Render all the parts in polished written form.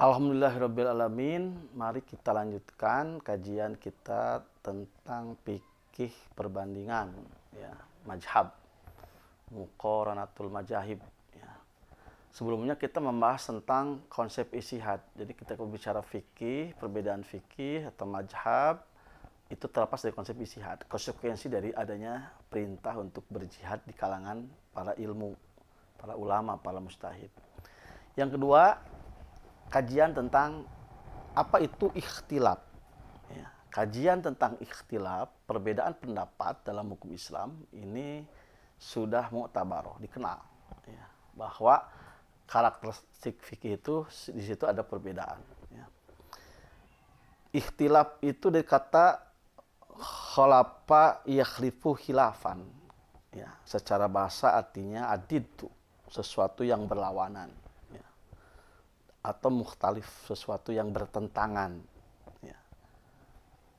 Alhamdulillahirabbil alamin. Mari kita lanjutkan kajian kita tentang fikih perbandingan ya, mazhab, muqaranatul mazahib ya. Sebelumnya kita membahas tentang konsep ijtihad. Jadi kita berbicara fikih, perbedaan fikih atau mazhab itu terlepas dari konsep ijtihad. Konsekuensi dari adanya perintah untuk berjihad di kalangan para ilmu, para ulama, para mujtahid. Yang kedua, kajian tentang apa itu ikhtilaf. Ya, kajian tentang ikhtilaf, perbedaan pendapat dalam hukum Islam ini sudah mu'tabaroh, dikenal. Ya, bahwa karakteristik fikih itu di situ ada perbedaan. Ya. Ikhtilaf itu dari kata khalafa yakhlifu khilafan. Ya, secara bahasa artinya adidu, sesuatu yang berlawanan. Atau mukhtalif, sesuatu yang bertentangan ya.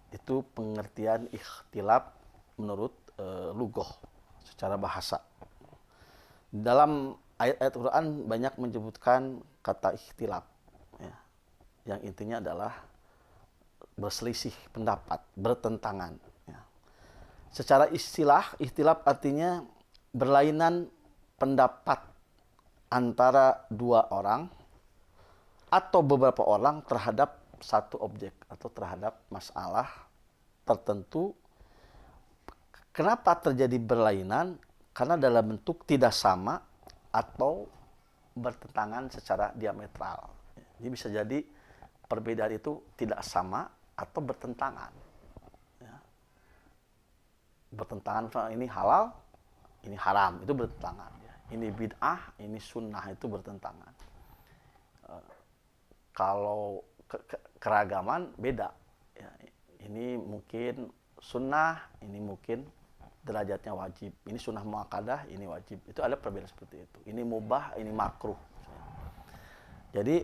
Itu pengertian ikhtilaf menurut lughah secara bahasa. Dalam ayat-ayat Quran banyak menyebutkan kata ikhtilaf ya, yang intinya adalah berselisih pendapat, bertentangan ya. Secara istilah, ikhtilaf artinya berlainan pendapat antara dua orang atau beberapa orang terhadap satu objek atau terhadap masalah tertentu. Kenapa terjadi berlainan? Karena dalam bentuk tidak sama atau bertentangan secara diametral. Jadi bisa jadi perbedaan itu tidak sama atau bertentangan. Ya. Bertentangan, ini halal, ini haram, itu bertentangan. Ini bid'ah, ini sunnah, itu bertentangan. Kalau keragaman beda ya, ini mungkin sunnah, ini mungkin derajatnya wajib, ini sunnah muakkadah, ini wajib, itu ada perbedaan seperti itu. Ini mubah, ini makruh. Jadi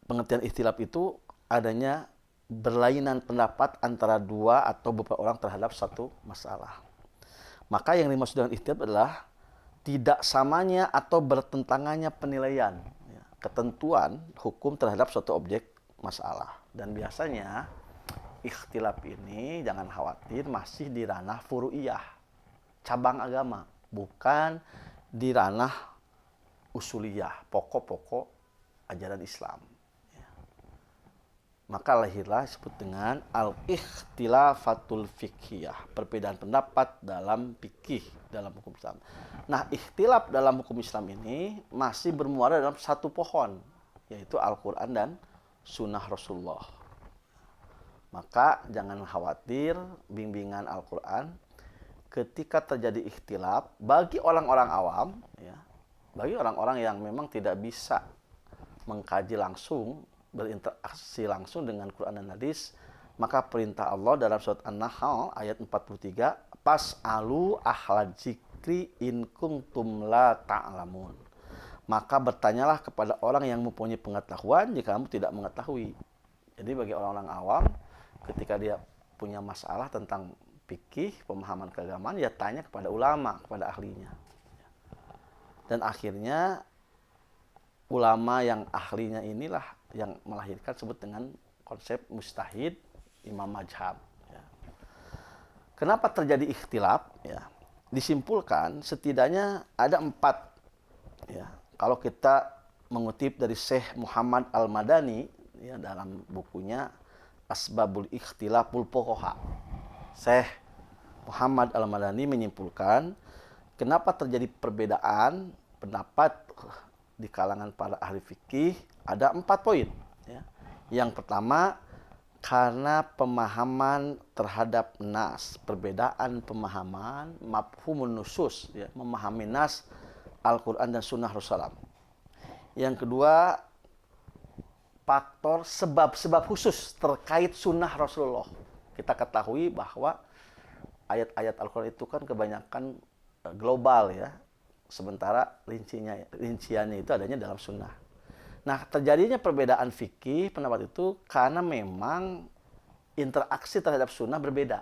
pengertian ikhtilaf itu adanya berlainan pendapat antara dua atau beberapa orang terhadap satu masalah. Maka yang dimaksud dengan ikhtilaf adalah tidak samanya atau bertentangannya penilaian, ketentuan hukum terhadap suatu objek masalah. Dan biasanya ikhtilaf ini jangan khawatir masih di ranah furu'iyah, cabang agama, bukan di ranah usuliyah, pokok-pokok ajaran Islam. Ya. Maka lahirlah disebut dengan al-ikhtilafatul fiqhiyah, perbedaan pendapat dalam fikih dalam hukum Islam. Nah, ikhtilaf dalam hukum Islam ini masih bermuara dalam satu pohon, yaitu Al-Quran dan Sunnah Rasulullah. Maka jangan khawatir bimbingan Al-Quran ketika terjadi ikhtilaf bagi orang-orang awam, ya, bagi orang-orang yang memang tidak bisa mengkaji langsung, berinteraksi langsung dengan Quran dan hadis, maka perintah Allah dalam surat An-Nahl ayat 43, pas'alu ahla dzikri in kuntum la ta'lamun. Maka bertanyalah kepada orang yang mempunyai pengetahuan jika kamu tidak mengetahui. Jadi bagi orang-orang awam, ketika dia punya masalah tentang fikih, pemahaman keagamaan, ya tanya kepada ulama, kepada ahlinya. Dan akhirnya ulama yang ahlinya inilah yang melahirkan sebut dengan konsep mujtahid, imam mazhab. Kenapa terjadi ikhtilaf? Ya, disimpulkan setidaknya ada 4. Ya, kalau kita mengutip dari Syekh Muhammad Al-Madani ya, dalam bukunya Asbabul Ikhtilaful Fuqaha, Syekh Muhammad Al-Madani menyimpulkan kenapa terjadi perbedaan pendapat di kalangan para ahli fikih ada 4 poin. Ya. Yang pertama, karena pemahaman terhadap nas, perbedaan pemahaman, mafhumun nusus, ya, memahami nas Al-Quran dan Sunnah Rasulullah. Yang kedua, faktor sebab-sebab khusus terkait Sunnah Rasulullah. Kita ketahui bahwa ayat-ayat Al-Quran itu kan kebanyakan global ya, sementara rinciannya itu adanya dalam Sunnah. Nah, terjadinya perbedaan fikih pendapat itu karena memang interaksi terhadap sunnah berbeda.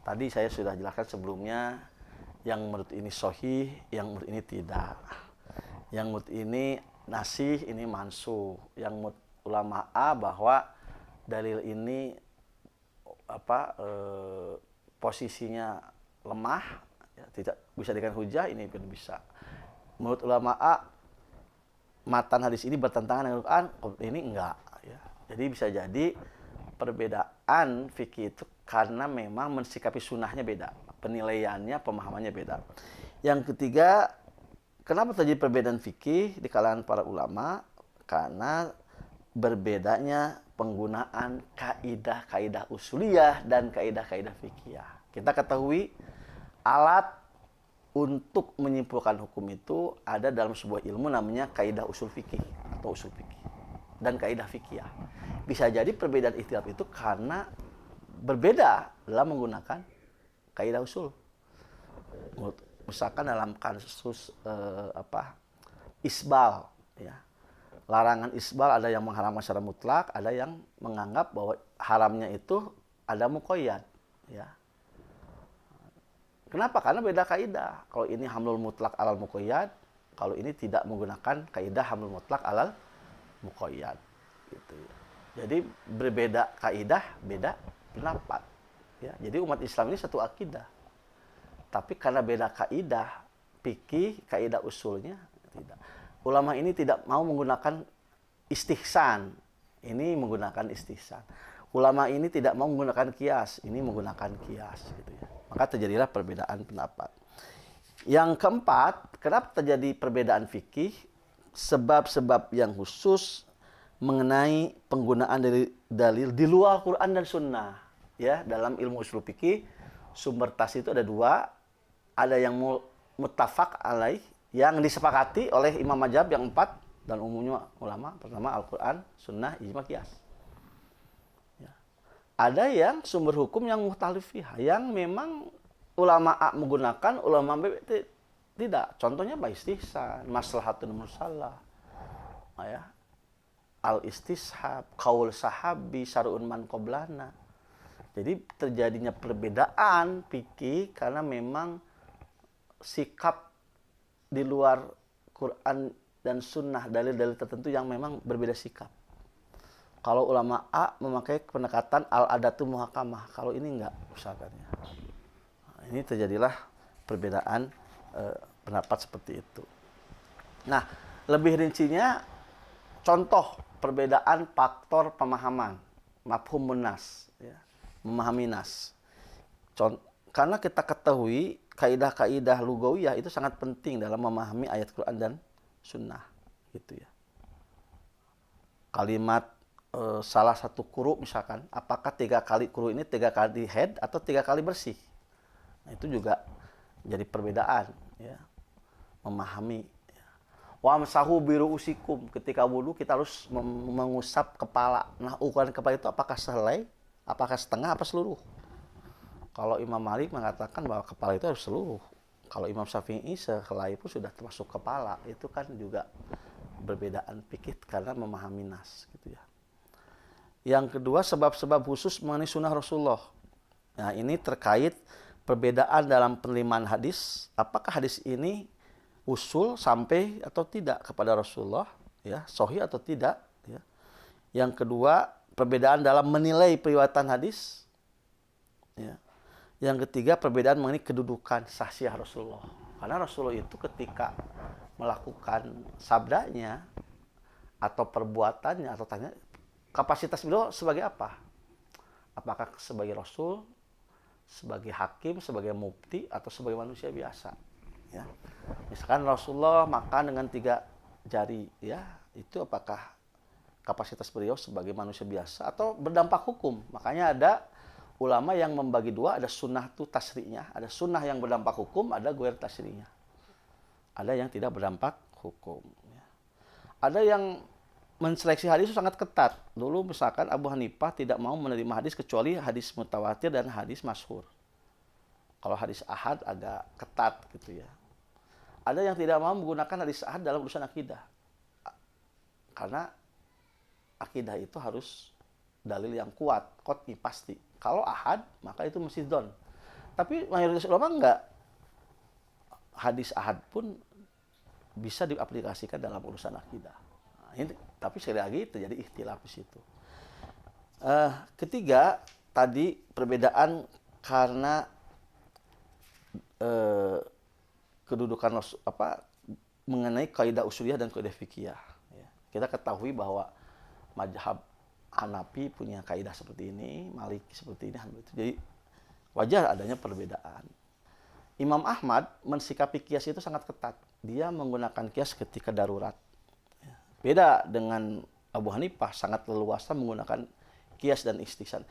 Tadi saya sudah jelaskan sebelumnya, yang menurut ini sahih, yang menurut ini tidak. Yang menurut ini nasih, ini mansuh. Yang ulama A bahwa dalil ini posisinya lemah, ya, tidak bisa dengan hujah, ini pun bisa. Menurut ulama A, matan hadis ini bertentangan dengan Al-Quran, ini enggak. Ya. Jadi bisa jadi perbedaan fikih itu karena memang mensikapi sunnahnya beda, penilaiannya, pemahamannya beda. Yang ketiga, kenapa terjadi perbedaan fikih di kalangan para ulama? Karena berbedanya penggunaan kaidah-kaidah usuliyah dan kaidah-kaidah fikih. Kita ketahui alat untuk menyimpulkan hukum itu ada dalam sebuah ilmu namanya kaidah usul fikih atau usul fikih dan kaidah fikih. Bisa jadi perbedaan ikhtilaf itu karena berbeda dalam menggunakan kaidah usul. Misalkan dalam kasus isbal, ya. Larangan isbal ada yang mengharamkan secara mutlak, ada yang menganggap bahwa haramnya itu ada muqayyad, ya. Kenapa? Karena beda kaidah. Kalau ini hamlul mutlak alal muqayyad, kalau ini tidak menggunakan kaidah hamlul mutlak alal muqayyad. Gitu. Jadi berbeda kaidah, beda pendapat. Ya, jadi umat Islam ini satu akidah. Tapi karena beda kaidah, fikih, kaidah usulnya tidak. Ulama ini tidak mau menggunakan istihsan. Ini menggunakan istihsan. Ulama ini tidak mau menggunakan kias, ini menggunakan kias, gitu ya. Maka terjadilah perbedaan pendapat. Yang keempat, kenapa terjadi perbedaan fikih? Sebab-sebab yang khusus mengenai penggunaan dari dalil di luar Quran dan Sunnah. Ya, dalam ilmu usul fikih, sumber tas itu ada dua. Ada yang muttafaq alaih, yang disepakati oleh imam mazhab yang 4 dan umumnya ulama. Pertama Al-Quran, Sunnah, ijma, qiyas. Ada yang sumber hukum yang mukhtalif fiha, yang memang ulama A menggunakan, ulama B tidak. Contohnya istihsan, maslahatun mursalah, ya, al-istishab, qaul sahabi, syar'un man qoblana. Jadi terjadinya perbedaan fikih karena memang sikap di luar Quran dan Sunnah, dalil-dalil tertentu yang memang berbeda sikap. Kalau ulama A memakai pendekatan al-adatu muhakamah, kalau ini enggak misalkannya. Nah, ini terjadilah perbedaan pendapat seperti itu. Nah, lebih rincinya contoh perbedaan faktor pemahaman, mafhumun nas, ya, memahami nas. Karena kita ketahui kaidah-kaidah lugawiyah itu sangat penting dalam memahami ayat Quran dan Sunnah, gitu ya. Kalimat salah satu kuru misalkan, apakah 3 kali kuru ini 3 kali head atau 3 kali bersih? Nah, itu juga jadi perbedaan, ya, memahami. Wa amsahu biru usikum, ketika wudu kita harus mengusap kepala. Nah, ukuran kepala itu apakah sehelai, apakah setengah, apa seluruh? Kalau Imam Malik mengatakan bahwa kepala itu harus seluruh. Kalau Imam Syafi'i sehelai pun sudah termasuk kepala. Itu kan juga perbedaan fikih karena memahami nas, gitu ya. Yang kedua, sebab-sebab khusus mengenai sunnah Rasulullah. Nah, ini terkait perbedaan dalam penerimaan hadis. Apakah hadis ini usul sampai atau tidak kepada Rasulullah, ya, sahih atau tidak, ya. Yang kedua, perbedaan dalam menilai periwayatan hadis, ya. Yang ketiga, perbedaan mengenai kedudukan sahsiah Rasulullah. Karena Rasulullah itu ketika melakukan sabdanya atau perbuatannya atau tanya, kapasitas beliau sebagai apa? Apakah sebagai Rasul, sebagai hakim, sebagai mufti, atau sebagai manusia biasa? Ya. Misalkan Rasulullah makan dengan 3 jari, ya, itu apakah kapasitas beliau sebagai manusia biasa atau berdampak hukum? Makanya ada ulama yang membagi 2, ada sunnah itu tasri'nya, ada sunnah yang berdampak hukum, ada goer tasri'nya. Ada yang tidak berdampak hukum. Ya. Ada yang menseleksi hadis itu sangat ketat. Dulu misalkan Abu Hanifah tidak mau menerima hadis kecuali hadis mutawatir dan hadis masyhur. Kalau hadis ahad agak ketat, gitu ya. Ada yang tidak mau menggunakan hadis ahad dalam urusan akidah. Karena akidah itu harus dalil yang kuat, qot'i, pasti. Kalau ahad, maka itu mesti don. Tapi mayoritas ulama enggak. Hadis ahad pun bisa diaplikasikan dalam urusan akidah. Ini, tapi sekali lagi terjadi ikhtilaf di situ. Ketiga, tadi perbedaan karena kedudukan mengenai kaidah usuliyah dan kaidah fikih. Ya. Kita ketahui bahwa mazhab Hanafi punya kaidah seperti ini, Maliki seperti ini, jadi wajar adanya perbedaan. Imam Ahmad mensikapi kias itu sangat ketat. Dia menggunakan kias ketika darurat. Beda dengan Abu Hanifah, sangat leluasa menggunakan kias dan istihsan.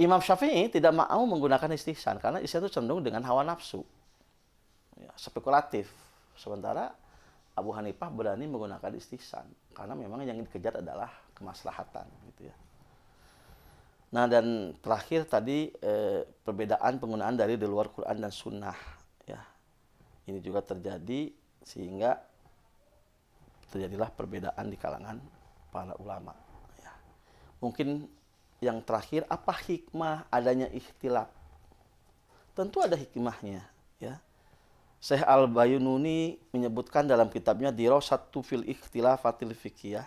Imam Syafi'i tidak mau menggunakan istihsan karena istihsan itu cenderung dengan hawa nafsu, ya, spekulatif. Sementara Abu Hanifah berani menggunakan istihsan karena memang yang dikejar adalah kemaslahatan, gitu ya. Nah, dan terakhir tadi perbedaan penggunaan dari di luar Quran dan Sunnah, ya. Ini juga terjadi sehingga terjadilah perbedaan di kalangan para ulama, ya. Mungkin yang terakhir, apa hikmah adanya ikhtilaf? Tentu ada hikmahnya, ya. Syekh Al-Bayununi menyebutkan dalam kitabnya Dirasatu fil Ikhtilafatil Fiqhiyah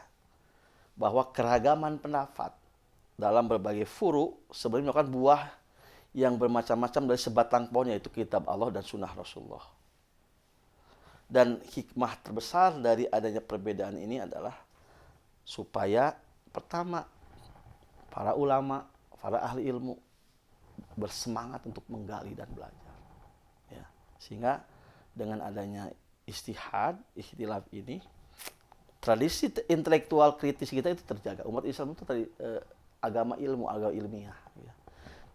bahwa keragaman pendapat dalam berbagai furu sebenarnya merupakan buah yang bermacam-macam dari sebatang pohon, yaitu kitab Allah dan sunnah Rasulullah. Dan hikmah terbesar dari adanya perbedaan ini adalah supaya pertama para ulama, para ahli ilmu bersemangat untuk menggali dan belajar, ya. Sehingga dengan adanya istihad, ikhtilaf ini, tradisi intelektual kritis kita itu terjaga. Umat Islam itu agama ilmu, agama ilmiah, ya.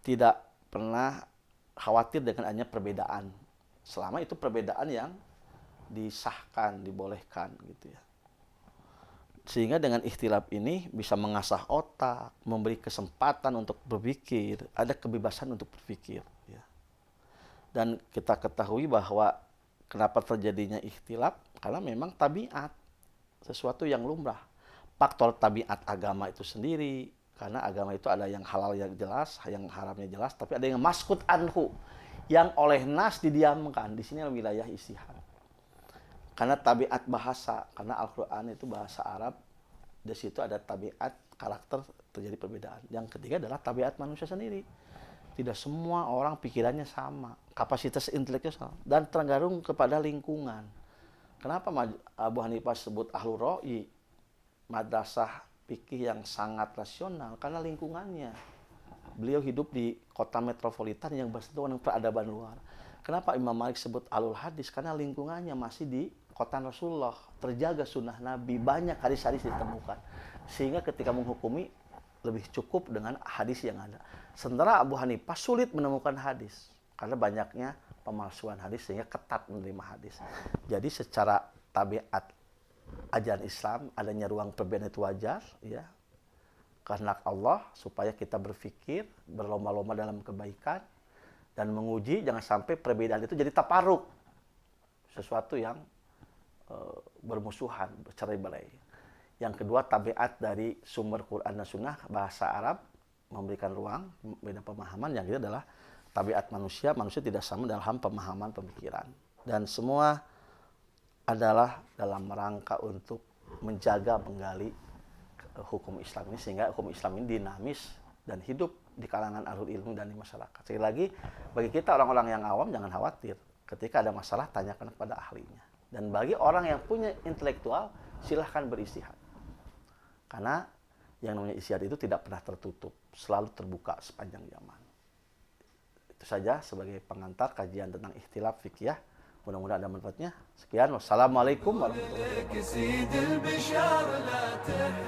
Tidak pernah khawatir dengan adanya perbedaan, selama itu perbedaan yang disahkan, dibolehkan, gitu ya. Sehingga dengan ikhtilaf ini bisa mengasah otak, memberi kesempatan untuk berpikir, ada kebebasan untuk berpikir, ya. Dan kita ketahui bahwa kenapa terjadinya ikhtilaf? Karena memang tabiat, sesuatu yang lumrah. Faktor tabiat agama itu sendiri, karena agama itu ada yang halal yang jelas, yang haramnya jelas, tapi ada yang maskut anhu, yang oleh nas didiamkan. Di sini wilayah istihad. Karena tabiat bahasa, karena Al-Quran itu bahasa Arab, di situ ada tabiat, karakter, terjadi perbedaan. Yang ketiga adalah tabiat manusia sendiri. Tidak semua orang pikirannya sama, kapasitas intelektual sama, dan tergantung kepada lingkungan. Kenapa Abu Hanifah sebut Ahlur Ra'i, madrasah fikih yang sangat rasional? Karena lingkungannya. Beliau hidup di kota metropolitan yang bersentuhan dengan peradaban luar. Kenapa Imam Malik sebut Ahlul Hadis? Karena lingkungannya masih di kota Rasulullah, terjaga sunnah Nabi, banyak hadis-hadis ditemukan. Sehingga ketika menghukumi, lebih cukup dengan hadis yang ada. Sementara Abu Hanifah sulit menemukan hadis karena banyaknya pemalsuan hadis, sehingga ketat menerima hadis. Jadi secara tabiat ajaran Islam adanya ruang perbedaan itu wajar, ya. Karena Allah supaya kita berpikir, berlomba-lomba dalam kebaikan dan menguji, jangan sampai perbedaan itu jadi taparuk, sesuatu yang bermusuhan, bercerai-berai. Yang kedua, tabiat dari sumber Quran dan Sunnah, bahasa Arab, memberikan ruang, beda pemahaman. Yang kedua adalah tabiat manusia, manusia tidak sama dalam pemahaman pemikiran. Dan semua adalah dalam rangka untuk menjaga, menggali hukum Islam ini, sehingga hukum Islam ini dinamis dan hidup di kalangan ahlul ilmu dan di masyarakat. Sekali lagi, bagi kita orang-orang yang awam, jangan khawatir. Ketika ada masalah, tanyakan kepada ahlinya. Dan bagi orang yang punya intelektual, silahkan beristihad. Karena yang namanya istihad itu tidak pernah tertutup, selalu terbuka sepanjang zaman. Itu saja sebagai pengantar kajian tentang ikhtilaf fikih. Mudah-mudahan ada manfaatnya. Sekian, wassalamualaikum warahmatullahi wabarakatuh.